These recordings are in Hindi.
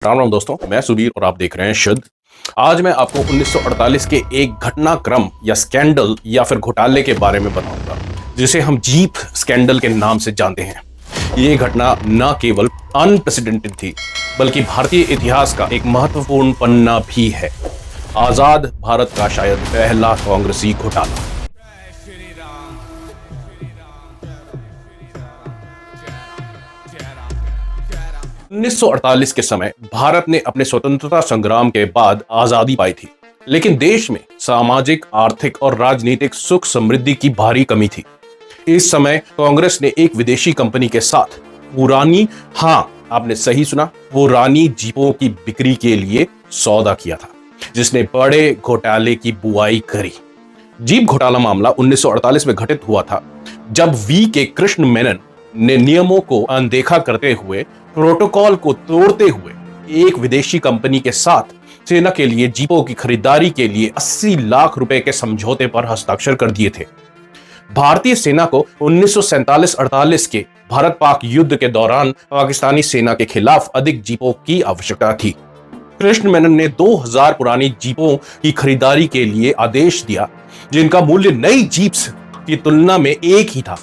राम राम दोस्तों, मैं सुबीर और आप देख रहे हैं शुद्ध। आज मैं आपको 1948 के एक घटनाक्रम या स्कैंडल या फिर घोटाले के बारे में बताऊंगा जिसे हम जीप स्कैंडल के नाम से जानते हैं। ये घटना न केवल अनप्रेसिडेंटेड थी बल्कि भारतीय इतिहास का एक महत्वपूर्ण पन्ना भी है। आजाद भारत का शायद पहला कांग्रेसी घोटाला। 1948 के समय भारत ने अपने स्वतंत्रता संग्राम के बाद आजादी पाई थी, लेकिन देश में सामाजिक, आर्थिक और राजनीतिक सुख समृद्धि की भारी कमी थी। इस समय कांग्रेस ने एक विदेशी कंपनी के साथ पुरानी, हाँ आपने सही सुना, पुरानी जीपों की बिक्री के लिए सौदा किया था, जिसने बड़े घोटाले की बुआई करी। जीप घोटाला मामला 1948 में घटित हुआ था, जब वी के कृष्ण मेनन ने नियमों को अनदेखा करते हुए, प्रोटोकॉल को तोड़ते हुए एक विदेशी कंपनी के साथ सेना के लिए जीपों की खरीदारी के लिए 80 लाख रुपए के समझौते पर हस्ताक्षर कर दिए थे। भारतीय सेना को 1947-48 के भारत पाक युद्ध के दौरान पाकिस्तानी सेना के खिलाफ अधिक जीपों की आवश्यकता थी। कृष्ण मेनन ने 2000 पुरानी जीपों की खरीदारी के लिए आदेश दिया, जिनका मूल्य नई जीप्स की तुलना में एक ही था,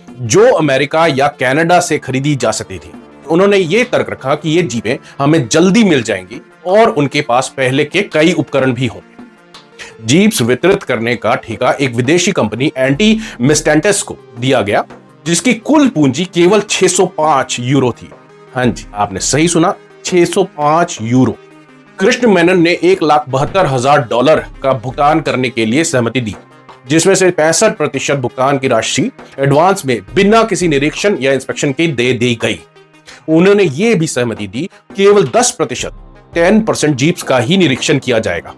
जो अमेरिका या कनाडा से खरीदी जा सकती थी। उन्होंने ये तर्क रखा कि ये जीपें हमें जल्दी मिल जाएंगी और उनके पास पहले के कई उपकरण भी होंगे। जीप्स वितरित करने का ठेका एक विदेशी कंपनी एंटी मिस्टेंटेस को दिया गया, जिसकी कुल पूंजी केवल 605 यूरो थी। हाँ जी, आपने सही सुना, 605 यूरो। कृष्ण मेनन ने $1,72,000 का भुगतान करने के लिए सहमति दी, जिसमें से 65% भुगतान की राशि एडवांस में बिना किसी निरीक्षण या इंस्पेक्शन के दे दी गई। उन्होंने यह भी सहमति दी केवल 10% जीप्स का ही निरीक्षण किया जाएगा।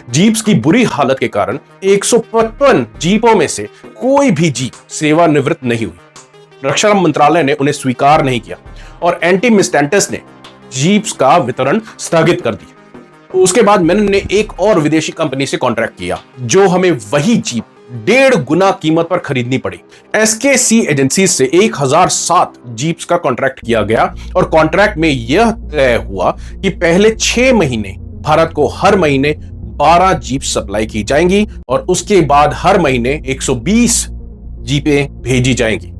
जीप्स की बुरी हालत के कारण 155 जीपों में से कोई भी जीप सेवानिवृत्त नहीं हुई। रक्षा मंत्रालय ने उन्हें स्वीकार नहीं किया और एंटी मिस्टेंटेस ने जीप्स का वितरण स्थगित कर दी। उसके बाद मेनन ने एक और विदेशी कंपनी से कॉन्ट्रैक्ट किया, जो हमें वही जीप 1.5 गुना कीमत पर खरीदनी पड़ी। एसकेसी एजेंसी से 1007 जीप्स का कॉन्ट्रैक्ट किया गया और कॉन्ट्रैक्ट में यह तय हुआ कि पहले 6 महीने भारत को हर महीने 12 जीप सप्लाई की जाएंगी और उसके बाद हर महीने 120 जीपें भेजी जाएंगी।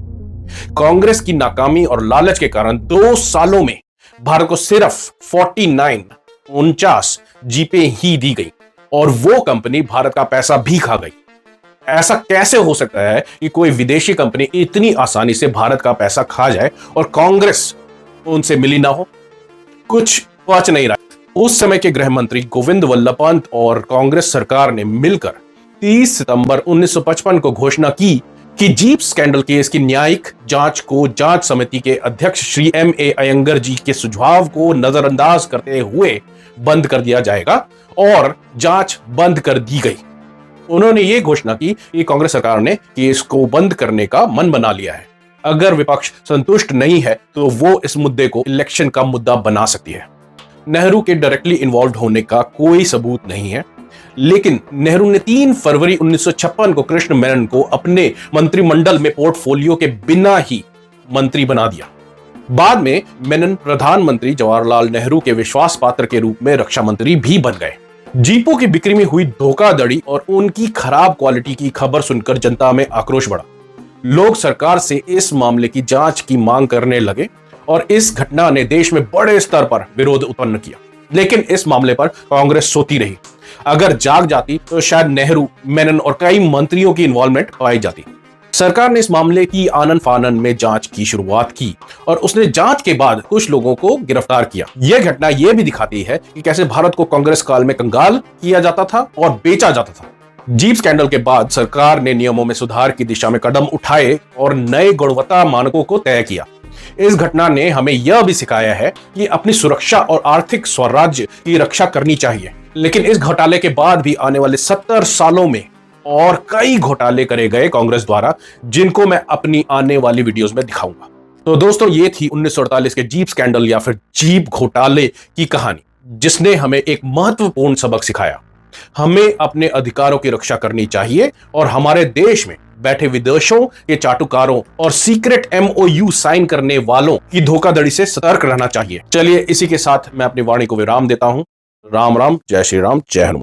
कांग्रेस की नाकामी और लालच के कारण 2 सालों में भारत को सिर्फ 49 जीपें ही दी गई और वो कंपनी भारत का पैसा भी खा गई। ऐसा कैसे हो सकता है कि कोई विदेशी कंपनी इतनी आसानी से भारत का पैसा खा जाए और कांग्रेस उनसे मिली ना हो? कुछ पच नहीं रहा। उस समय के गृह मंत्री गोविंद वल्लभ पंत और कांग्रेस सरकार ने मिलकर 30 सितंबर 1955 को घोषणा की कि जीप स्कैंडल केस की न्यायिक जांच को जांच समिति के अध्यक्ष श्री M.A. अयंगर जी के सुझाव को नजरअंदाज करते हुए बंद कर दिया जाएगा और जांच बंद कर दी गई। उन्होंने ये घोषणा की कि कांग्रेस सरकार ने केस को बंद करने का मन बना लिया है। अगर विपक्ष संतुष्ट नहीं है तो वो इस मुद्दे को इलेक्शन का मुद्दा बना सकती है। नेहरू के डायरेक्टली इन्वॉल्व होने का कोई सबूत नहीं है, लेकिन नेहरू ने 3 फरवरी 1956 को कृष्ण मेनन को अपने मंत्रिमंडल में पोर्टफोलियो के बिना ही मंत्री बना दिया। बाद में मेनन प्रधानमंत्री जवाहरलाल नेहरू के विश्वास पात्र के रूप में रक्षा मंत्री भी बन गए। जीपों की बिक्री में हुई धोखाधड़ी और उनकी खराब क्वालिटी की खबर सुनकर जनता में आक्रोश बढ़ा। लोग सरकार से इस मामले की जांच की मांग करने लगे और इस घटना ने देश में बड़े स्तर पर विरोध उत्पन्न किया। लेकिन इस मामले पर कांग्रेस सोती रही। अगर जाग जाती तो शायद नेहरू, मेनन और कई मंत्रियों की इन्वॉल्वमेंट पाई जाती। सरकार ने इस मामले की आनन फानन में जांच की शुरुआत की और उसने जांच के बाद कुछ लोगों को गिरफ्तार किया। यह घटना यह भी दिखाती है कि कैसे भारत को कांग्रेस काल में कंगाल किया जाता था और बेचा जाता था। जीप स्कैंडल के बाद सरकार ने नियमों में सुधार की दिशा में कदम उठाए और नए गुणवत्ता मानकों को तय किया। इस घटना ने हमें यह भी सिखाया है कि अपनी सुरक्षा और आर्थिक स्वराज्य की रक्षा करनी चाहिए। लेकिन इस घोटाले के बाद भी आने वाले 70 सालों में और कई घोटाले करे गए कांग्रेस द्वारा, जिनको मैं अपनी आने वाली वीडियोस में दिखाऊंगा। तो दोस्तों, ये थी 1948 के जीप स्कैंडल या फिर जीप घोटाले की कहानी, जिसने हमें एक महत्वपूर्ण सबक सिखाया। हमें अपने अधिकारों की रक्षा करनी चाहिए और हमारे देश में बैठे विदेशों के चाटुकारों और सीक्रेट MOU साइन करने वालों की धोखाधड़ी से सतर्क रहना चाहिए। चलिए इसी के साथ मैं अपनी वाणी को विराम देता हूं। राम राम, जय श्री राम, जय हनुमान।